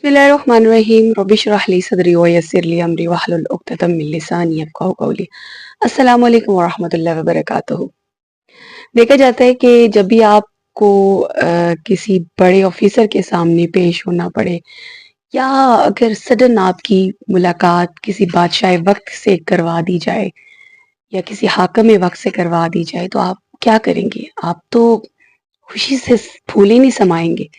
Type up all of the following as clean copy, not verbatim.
बिस्मिल्लाहिर्रहमानिर्रहीम रब्बिशरह ली सदरी वयस्सिर ली अमरी वहलुल उक़दतम मिन लिसानी यफ़क़हू क़ौली। अस्सलामु अलैकुम वरहमतुल्लाहि वबरकातुहू। देखा जाता है कि जब भी आपको किसी बड़े ऑफिसर के सामने पेश होना पड़े या अगर सडन आपकी मुलाकात किसी बादशाह वक्त से करवा दी जाए या किसी हाकिम वक्त से करवा दी जाए तो आप क्या करेंगे? आप तो खुशी से फूले नहीं समाएंगे।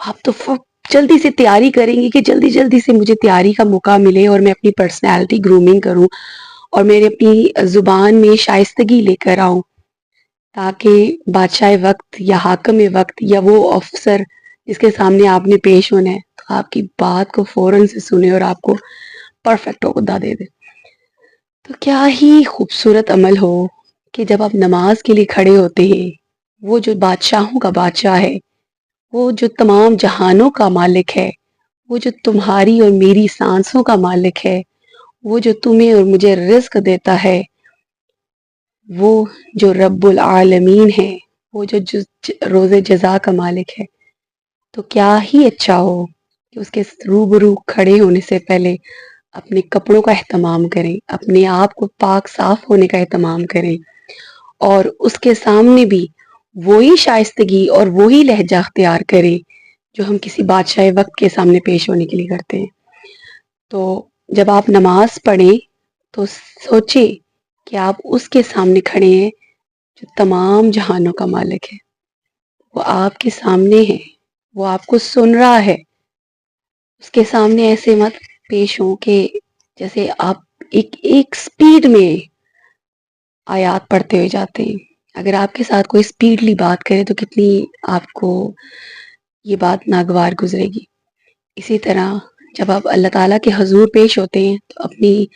आप तो जल्दी से तैयारी करेंगे कि जल्दी जल्दी से मुझे तैयारी का मौका मिले और मैं अपनी पर्सनैलिटी ग्रूमिंग करूं और मेरे अपनी जुबान में शाइस्तगी लेकर आऊं ताकि बादशाह वक्त या हाकिम वक्त या वो अफसर जिसके सामने आपने पेश होना है तो आपकी बात को फौरन से सुने और आपको परफेक्ट ओहदा दे दे। तो क्या ही खूबसूरत अमल हो कि जब आप नमाज के लिए खड़े होते हैं, वो जो बादशाहों का बादशाह है, वो जो तमाम जहानों का मालिक है, वो जो तुम्हारी और मेरी सांसों का मालिक है, वो जो तुम्हें और मुझे रिज्क देता है, वो जो रब्बुल आलमीन है, वो जो रोज़े जज़ा का मालिक है, तो क्या ही अच्छा हो कि उसके रूबरू खड़े होने से पहले अपने कपड़ों का एहतमाम करें, अपने आप को पाक साफ होने का एहतमाम करें और उसके सामने भी वही शाइस्तगी और वही लहजा अख्तियार करें जो हम किसी बादशाह वक्त के सामने पेश होने के लिए करते हैं। तो जब आप नमाज पढ़ें तो सोचे कि आप उसके सामने खड़े हैं जो तमाम जहानों का मालिक है। वो आपके सामने है, वो आपको सुन रहा है। उसके सामने ऐसे मत पेश हो कि जैसे आप एक एक स्पीड में आयात पढ़ते हुए जाते हैं। अगर आपके साथ कोई स्पीडली बात करे तो कितनी आपको ये बात नागवार गुजरेगी। इसी तरह जब आप अल्लाह ताला के हजूर पेश होते हैं तो अपनी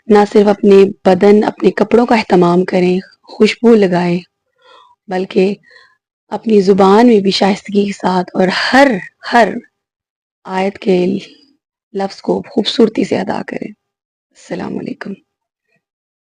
ना सिर्फ अपने बदन अपने कपड़ों का एहतमाम करें, खुशबू लगाएं, बल्कि अपनी ज़ुबान में भी शाइस्तगी के साथ और हर हर आयत के लफ्ज़ को खूबसूरती से अदा करें। अस्सलाम वालेकुम।